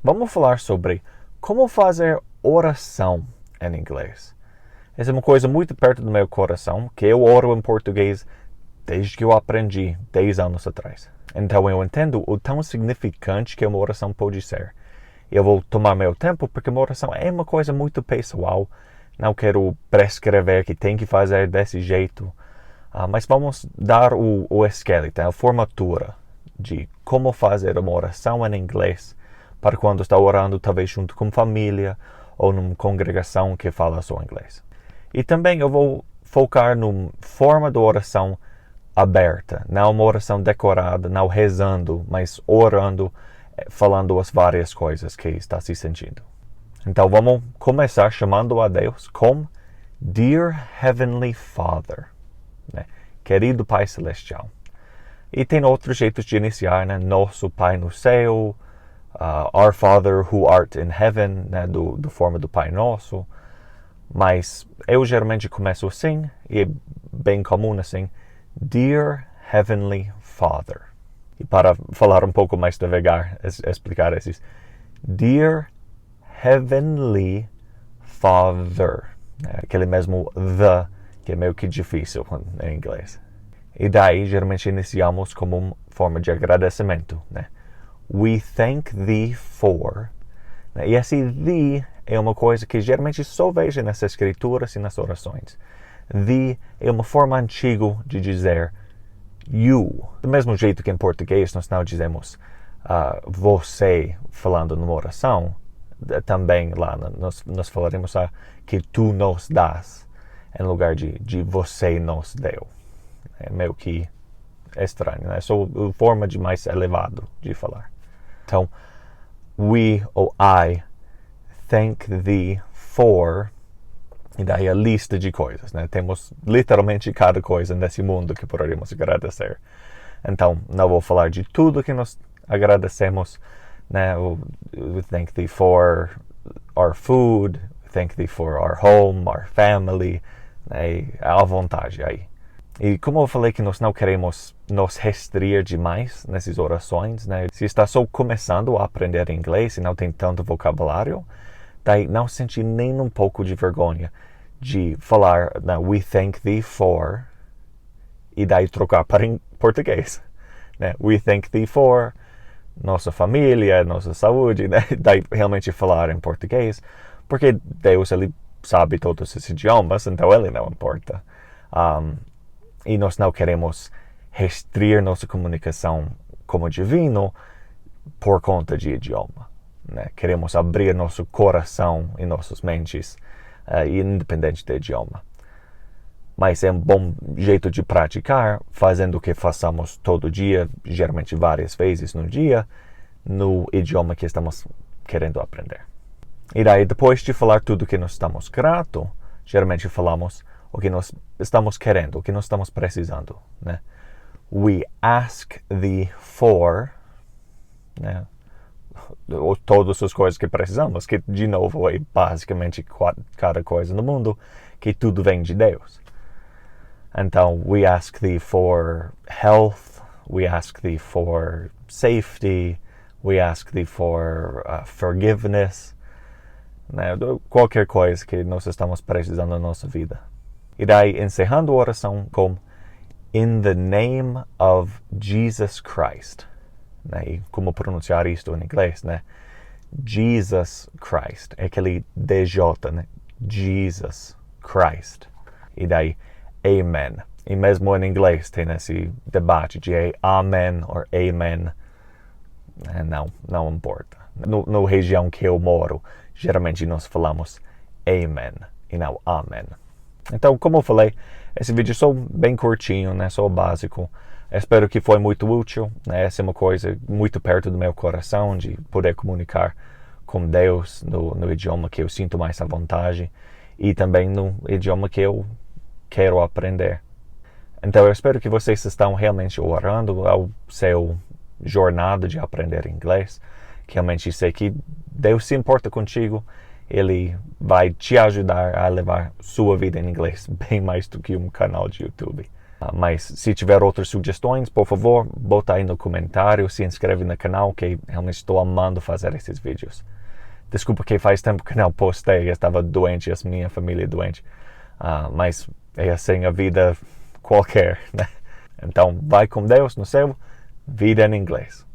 vamos falar sobre como fazer oração em inglês. Essa é uma coisa muito perto do meu coração, que eu oro em português desde que eu aprendi 10 anos atrás. Então eu entendo o tão significante que uma oração pode ser. Eu vou tomar meu tempo porque uma oração é uma coisa muito pessoal. Não quero prescrever que tem que fazer desse jeito. Mas vamos dar o esqueleto, a formatura de como fazer uma oração em inglês para quando está orando, talvez junto com família ou numa congregação que fala só inglês. E também eu vou focar numa forma de oração aberta, não uma oração decorada, não rezando, mas orando, falando as várias coisas que está se sentindo. Então vamos começar chamando a Deus como Dear Heavenly Father, né? Querido Pai Celestial. E tem outros jeitos de iniciar, né? Nosso Pai no céu, Our Father who art in heaven, né? do forma do Pai Nosso. Mas eu geralmente começo assim, e é bem comum assim, Dear Heavenly Father. E para falar um pouco mais devagar, explicar esses, Dear Heavenly Father. Aquele mesmo the, que é meio que difícil em inglês. E daí, geralmente, iniciamos como uma forma de agradecimento, né? We thank thee for. E esse thee é uma coisa que geralmente só vejo nas escrituras e nas orações. Thee é uma forma antiga de dizer you. Do mesmo jeito que em português nós não dizemos você falando numa oração, também lá nós falaremos que tu nos dás, em lugar de você nos deu. É meio que estranho, né? É só uma forma de mais elevado de falar. Então, we ou I thank thee for, e daí a lista de coisas, né? Temos literalmente cada coisa nesse mundo que poderíamos agradecer. Então, não vou falar de tudo que nós agradecemos, né? We thank thee for our food, we thank thee for our home, our family, né? À vontade aí. E como eu falei que nós não queremos nos restringir demais nessas orações, né? Se está só começando a aprender inglês e não tem tanto vocabulário, daí não senti nem um pouco de vergonha de falar we thank thee for e daí trocar para português, né? We thank thee for nossa família, nossa saúde, né? Daí realmente falar em português, porque Deus ele sabe todos esses idiomas, então ele não importa. E nós não queremos restringir nossa comunicação como divino por conta de idioma, né? Queremos abrir nosso coração e nossas mentes, independente do idioma. Mas é um bom jeito de praticar, fazendo o que façamos todo dia, geralmente várias vezes no dia, no idioma que estamos querendo aprender. E daí, depois de falar tudo que nós estamos gratos, geralmente falamos o que nós estamos querendo, o que nós estamos precisando, né? We ask thee for, né? Todas as coisas que precisamos, que de novo é basicamente cada coisa no mundo, que tudo vem de Deus. Então, we ask thee for health, we ask thee for safety, we ask thee for forgiveness, né? Qualquer coisa que nós estamos precisando na nossa vida. E daí, encerrando a oração com In the name of Jesus Christ. Né? E como pronunciar isto em inglês, né? Jesus Christ. É aquele DJ, né? Jesus Christ. E daí, Amen. E mesmo em inglês tem esse debate de Amen ou Amen. Não importa. Na região que eu moro, geralmente nós falamos Amen e não Amen. Então, como eu falei, esse vídeo é só bem curtinho, né? Só básico. Espero que foi muito útil, né? Essa é uma coisa muito perto do meu coração, de poder comunicar com Deus no idioma que eu sinto mais à vontade e também no idioma que eu quero aprender. Então, eu espero que vocês estão realmente orando ao seu jornada de aprender inglês, que realmente sei que Deus se importa contigo. Ele vai te ajudar a levar sua vida em inglês bem mais do que um canal de YouTube. Mas se tiver outras sugestões, por favor, bota aí no comentário, se inscreve no canal, que realmente estou amando fazer esses vídeos. Desculpa que faz tempo que não postei, eu estava doente, a minha família é doente. Mas é assim a vida qualquer, né? Então, vai com Deus no céu, vida em inglês.